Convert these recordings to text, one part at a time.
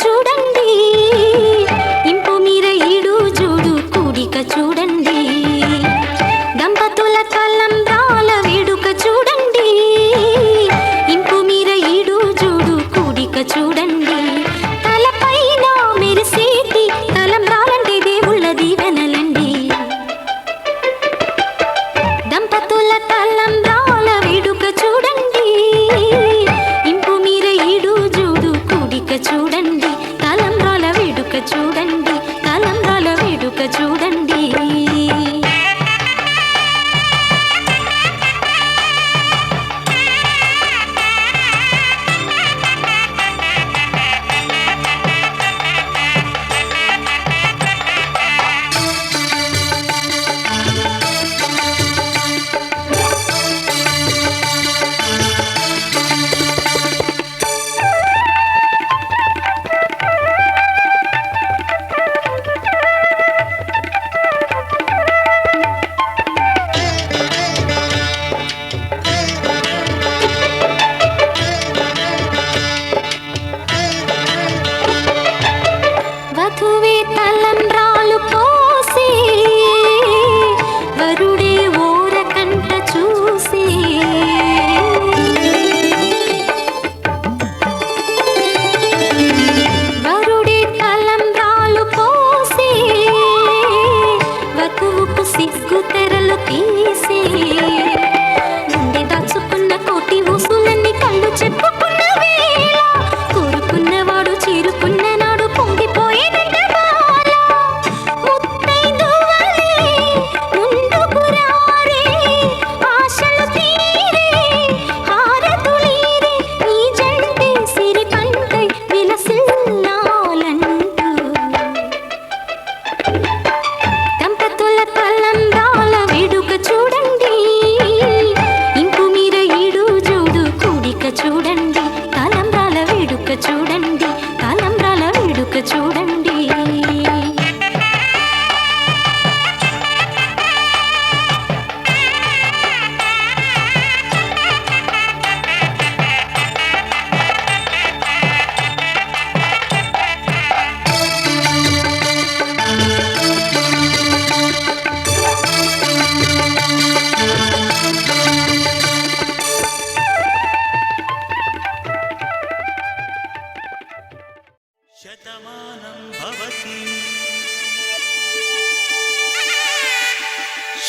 చూడండి ఇంపు మీర ఈడు జోడు కూడిక చూడండి దంపతుల తలంబ్రాల వేడుక చూడండి ఇంపు మీర ఈడు జోడు కూడిక చూడండి తలపైన మెరిసేటి తలంబ్రాలంటే దేవుళ్ళ దీవెనలండి దంపతుల తలంబ్రాల వేడుక చూడండి ఇంపు మీర ఈడు జోడు కూడిక చూడండి తలంబ్రాల వేడుక చూడండి తలంబ్రాల వేడుక చూడండి వధువే తలంబ్రాలు పోసి వరుడే ఓరకంట చూసి వరుడే తలంబ్రాలు పోసి వధువుకు సిగ్గు తెరలు తీసి గుండె దాచుకున్న కోటి ఊసులన్నీ కళ్ళు చెప్పుకున్న వేళ కోరుకున్నవాడు చేరుకున్న నాడు పొంగిపోయేదంట బాల ముత్తైదువలే ముందుకు రారే ఆశలు తీరే హారతులీరే నీ జంటే సిరి పంటై విలసిల్లాలంటూ దంపతుల తలంబ్రాల వేడుక చూడండి ఇంపు మీర ఈడు జోడు కూడిక చూడండి తలంబ్రాల వేడుక చూడండి తలంబ్రాల వేడుక చూడండి శతమానం భవతి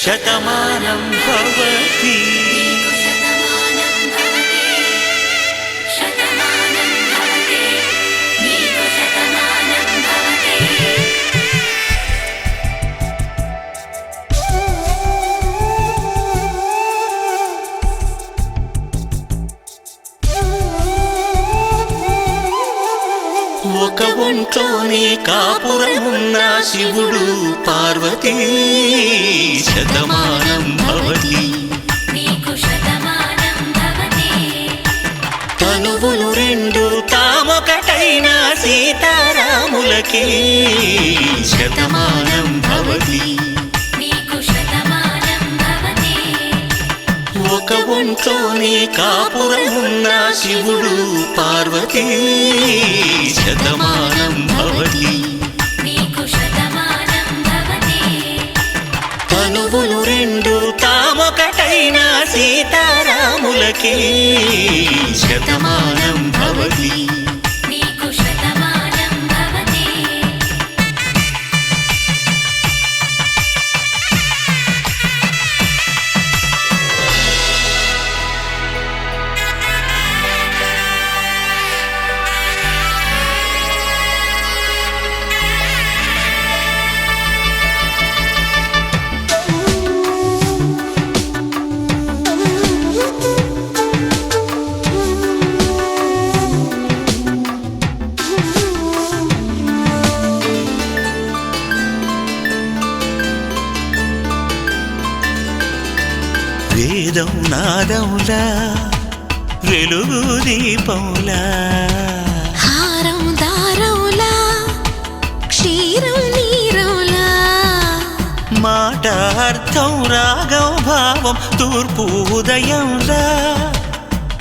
శతమానం భవతి ఒక ఒంట్లోనే కాపురమున్న శివుడు పార్వతీ శతమానం భవతి తనువులు రెండు తామొకటైన సీతారాములకి శతమానం భవతి ఒక ఒంట్లోనే కాపురమున్న శివుడు పార్వతీ శతమానం భవతి తనువులు రెండు తామొకటైన సీతారాములకి శతమానం భవతి వేదం నాదములా వెలుగు దీపములా హారం దారములా క్షీరం నీరములా మాట అర్థం రాగం భావం తూర్పు ఉదయంలా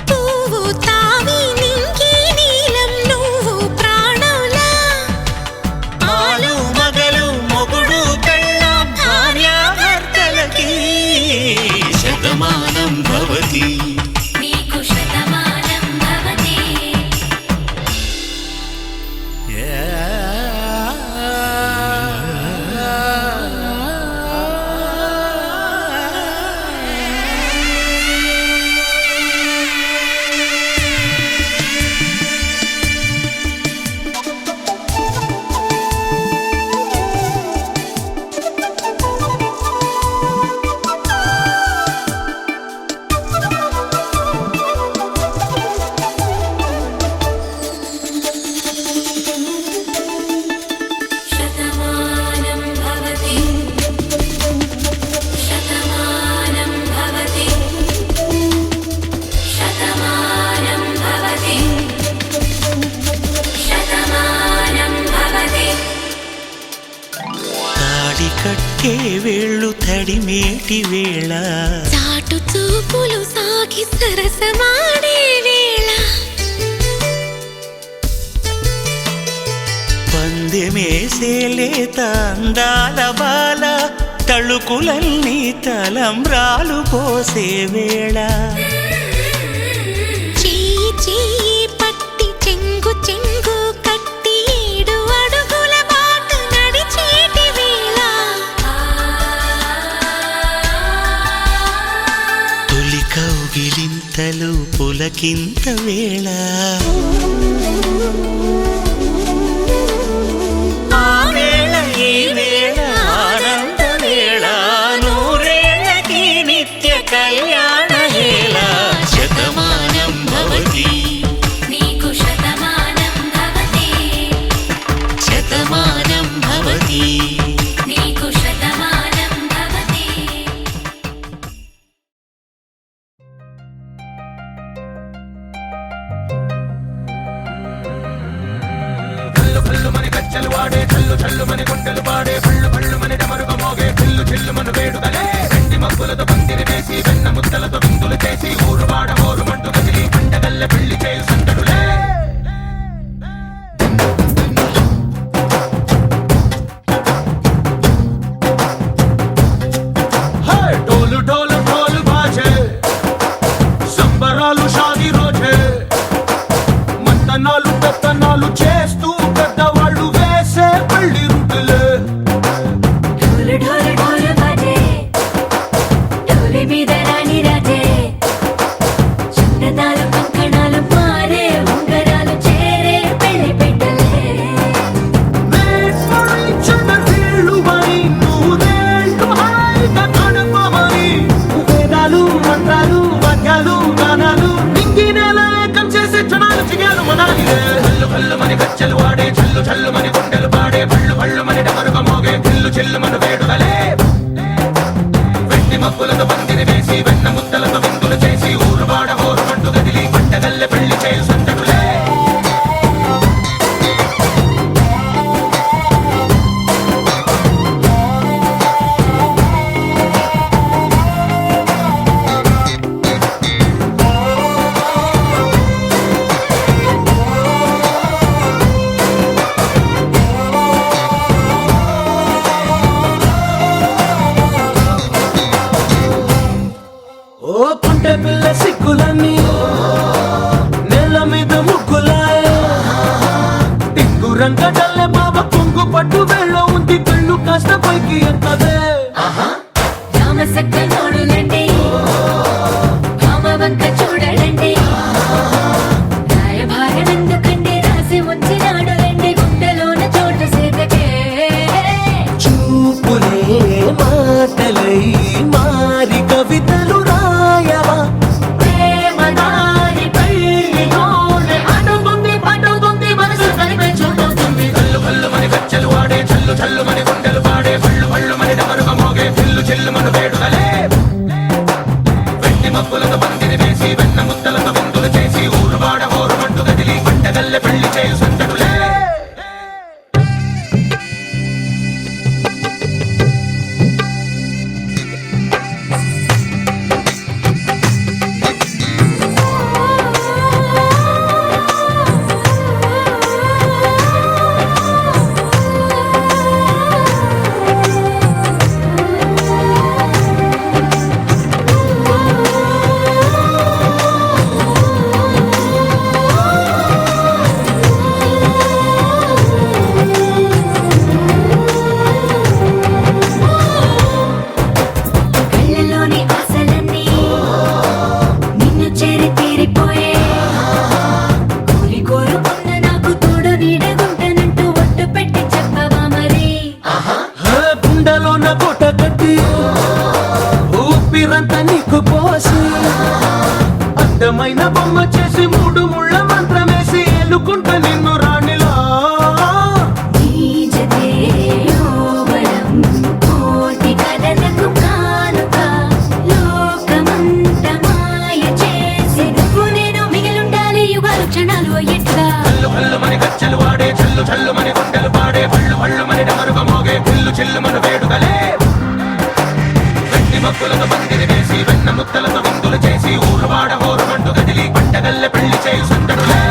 పువ్వు తావి నింగి నీలం నువ్వు ప్రాణంలా తాకే వేళ్ళు తడిమేటి వేళ చాటు చూపులు సాగి సరసమాడే వేళ పందెమేసేలేత అందాల బాల తళుకులన్నీ తలంబ్రాలు పోసే వేళ చెయ్యి చెయ్యి పట్టి చెంగు చెంగు కట్టి 7 అడుగుల బాట నడిచేటి వేళ తొలి కౌగిలింతలు పులకింత వేళ ఆ వేళ ఈ వేళ ఆనంద వేళ నూరేళ్ళకి నిత్య కళ్యాణ వేళ శతమానం భవతి నీకు శతమానం భవతి శతమానం భవతి నీకు శతమానం భవతి ढोल ढोल ढोल बाजे సంబరాలు షాదీ రోజే మంతనాలు పెత్తనాలు చేస్తూ పెద్దవాళ్ళు వేసే పెళ్లి రుట్టులే ఢోలు ఢోలు ఢోలు బాజే ఢోలి మీద రాణి రాజే చందనాలు కంకణాలు మారే ఉంగరాలు చేరే పెళ్లి పెట్టలే వీళ్ళు మరి నూరేళ్ళు హాయిగా గడపమని వేదాలు మంత్రాలు వాక్యాలు గానాలు నింగి నేల ఏకం చేసే క్షణాలు చిగాలు మనాలి హల్లు హల్లు మని గజ్జలు వాడే చల్లు చల్లు మని గుండెలు పాడే పళ్ళు పళ్ళు మని డమరుగ మోగే చిల్లు చిల్లు మన వేడుదలే వెండి మబ్బులతో పందిరి వేసి వెన్న ముద్దలతో విందులు చేసి ఊరు వాడ హోరు మంటు గదిలి పంటగల్లె పెళ్లి చేయు సందడులే ఓ పుంటె పిల్ల సిక్కులన్నీ నేల మీద ముగ్గులాయ టింగు రంగ డల్లె బాబ కొంగు పట్టు వెళ్ళ ఉంది కళ్ళు కాస్త పైకి ఎత్తదే రామ సక్క నోడులండి రామ వంక చూడలండి రాయభారం ఎందుకండి రాసి ఉంచినాడు రండి గుండెలోన చోటు సేదకే చూపులే మాటలై మారి కవితలు రాయవా ప్రేమ దారి పెళ్లిలోనే అడుగుంది పడుగుంది మనసు కలిపే చూస్తుంది కల్లు కల్లు మని గజ్జలు వాడే చల్లు చల్లు మని గుండెలు పాడే పళ్ళు పళ్ళు మని డమరుగ మోగే చిల్లు చిల్లు మన వేడుదలే వెండి మబ్బులతో పందిరి వేసి వెన్న ముద్దలతో విందులు చేసి ఊరు వాడ హోరు మంటు గదిలి పంటగల్లె పెళ్లి చేయు సందడులే ముగ్గులతో పందిరి వేసి వెన్న ముద్దలతో విందులు చేసి ఊరు వాడ హోరు మంటూ కదిలి పంటగల్లె పెళ్లి చేయి సుందరులే.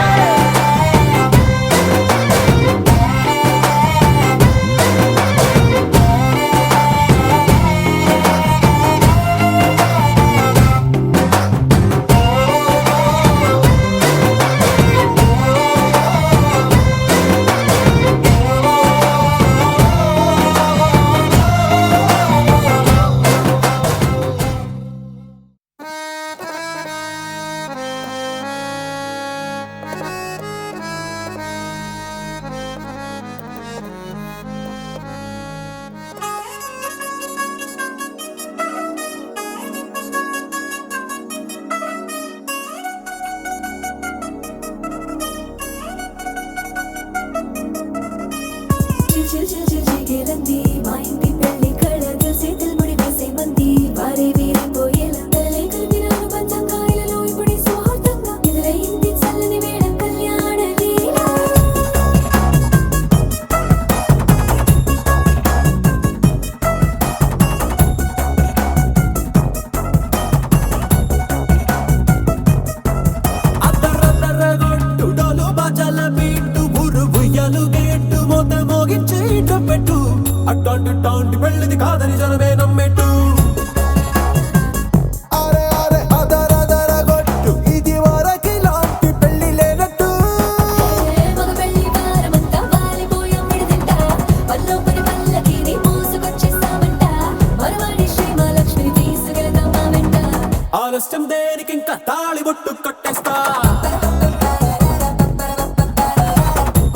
చిగిరంది మా ఇంటి పెళ్లి కళ చేతులు ముడి వేసే మంది వారే వీరిపోయేలా తలలే కలిపిన అనుబంధం కాయలలో ఇప్పుడు సౌహార్దంగా ఎదురైంది చల్లని వేళ కళ్యాణ లీల. అద్దరద్దరగొట్టు డోలు బాజాల బీటు ఊరు ఉయ్యాలు గేట్టు మోత మోగించే పెట్టు అట్టాంటి టాంటి పెళ్ళిది కాదని జనమే నమ్మెట్టు. అరే అరే అదరదరగొట్టు ఇది వరకి లాంటి పెళ్లి లేనట్టు. మగ పెళ్లి వారమంతా వాలిపోయాం విడిదింట పల్లోపరి పల్లకిని మోసుకొచ్చేస్తామంట మరవాడి శ్రీమహాలక్ష్మిని తీసుకెళ్తాం మా వెంట. ఆలస్యం దేనికి ఇంకా తాళి బొట్టు కట్టేస్తా.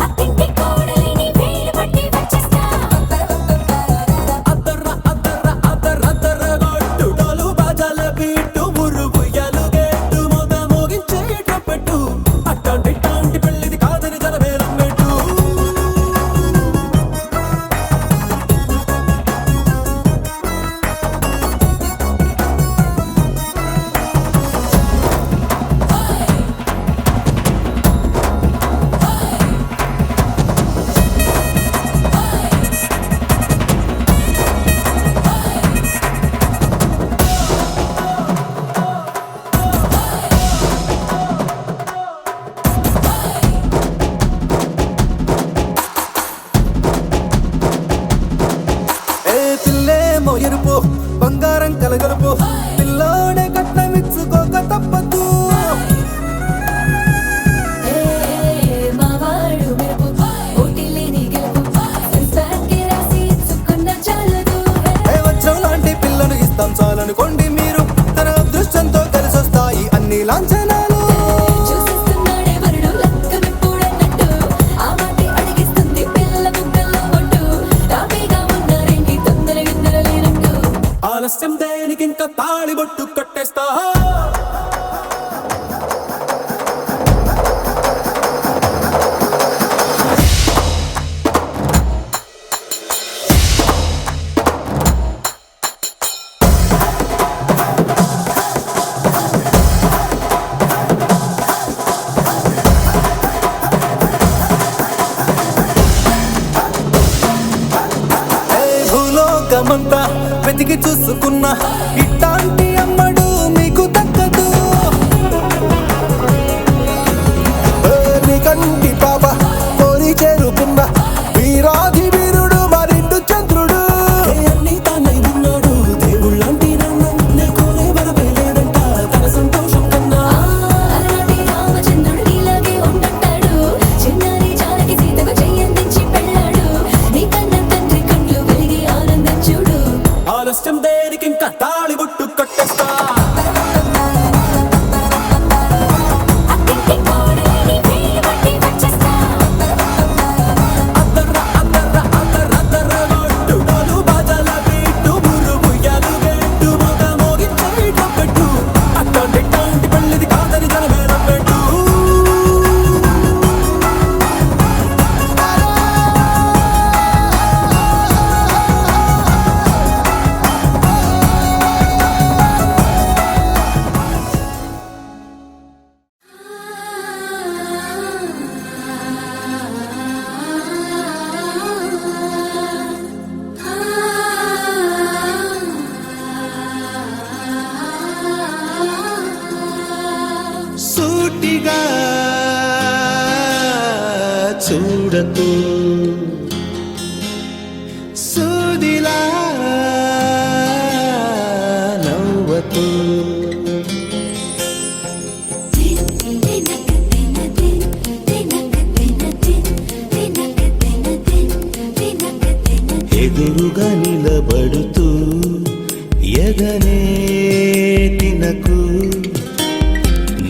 అత్తింటి కోడలిని వేలు పట్టి వచ్చేస్తా. అద్దర్ర అద్దర్ర అద్దరద్దరగొట్టు డోలు బాజాల బీటు ఊరు ఉయ్యాలు గేట్టు మోత మోగించే పెట్టు అట్టాంటి టాంటి పెళ్ళిది కాదని జనమే నమ్మెట్టు. ఏ పిల్లేమో ఎరుపు బంగారం కలగలుపు పిల్లోడే కట్నమిచ్చుకోక తప్పదు. మా వాడు మెరుపు ఓటిల్లేని గెలుపు ఇన్స్టాగ్రామ్కి రాసి ఇచ్చుకున్న చాలదు. ఏ వచ్చం లాంటి పిల్లను ఇస్తాం చాలనుకోండి మీరు తన అదృష్టంతో కలిసొస్తాయి అన్ని లాంఛనాలు. చూసిస్తున్నాడే వరుడు లక్కమెప్పుడన్నట్టు ఆ మాటే అడిగిస్తుంది పిల్ల బుగ్గల్లో ఒట్టు. తాపీగా ఉన్నారేంటి తొందర గిందర లేనట్టు. ఆలస్యం దేనికి ఇంకా తాళి బొట్టు కట్టేస్తా. భూలోకమంతా వెతికి చూసుకున్నా ఇట్లాంటి అమ్మడు మీకు దక్కదు. నీ కంటి పాప కోరి చేరుకున్న వీరాధి వీరుడు మరిండు చంద్రుడు. అన్ని తానై ఉన్నాడు దేవుళ్ళంటి నన్ను కోరే వరమే లేదంట తన సంతోషం కన్నా. అలాంటి రామచంద్రుడు ఇలాగే ఉండంటాడు. చిన్నారి జానకి సీతకు చెయ్యందించి పెళ్ళాడు. నీ కన్న తండ్రి కండ్లు వెలిగి ఆనందం చూడు. ఆలస్యం దేనికి ఇంకా తాళి బొట్టు కట్టేస్తా. చూడకు సూదిలా నవ్వకు ఎదురుగా నిలబడుతూ ఎదనే తినకు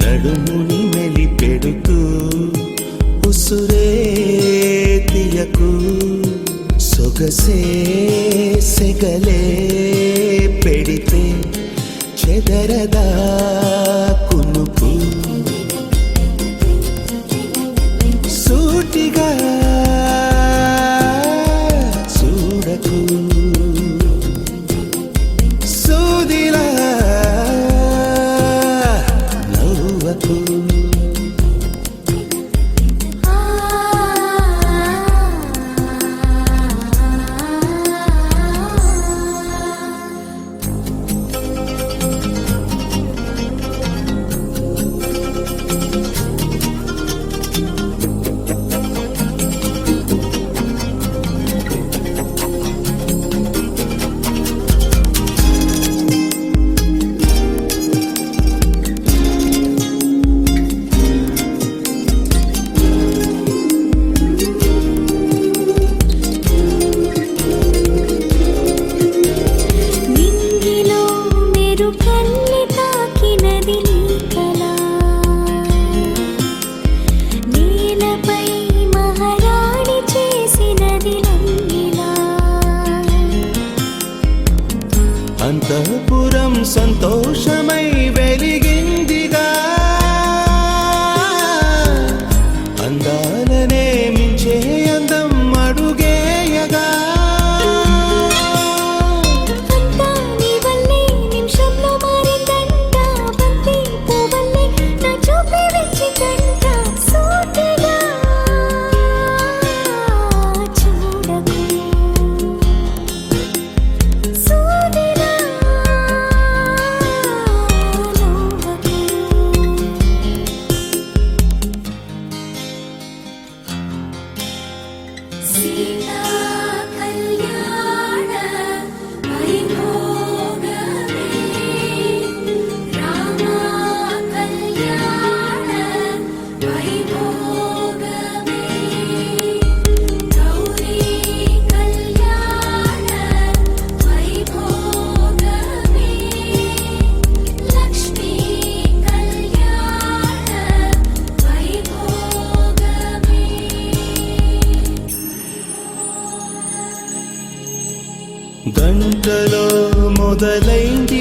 నడుముని మెలిపెడుతూ ఉసురే తీయకు సొగసే సెగలే పెడితే చెదరదా కునుకు సూటిగా చూడకు సూదిలా నవ్వకు నింగిలో మెరుకల్లి తాకినది నీ కళ నేలపై మహారాణి చేసినది నన్నిలా అంతఃపురం సంతోషమై వెలిగిందిగా అందాలనే మించే అందం అడుగేయగా అంతా నీ వల్లే నిమిషంలో మారిందంట బంతి పువ్వల్లే నా చూపే వెచ్చికంట సూటిగా చూడకు సూదిలా నవ్వకు సీతా కళ్యాణ వైభోగమే రామ కళ్యాణ వైభోగమే గౌరీ కళ్యాణ వైభోగమే లక్ష్మీ కళ్యాణ వైభోగమే గంటలో మొదలైంది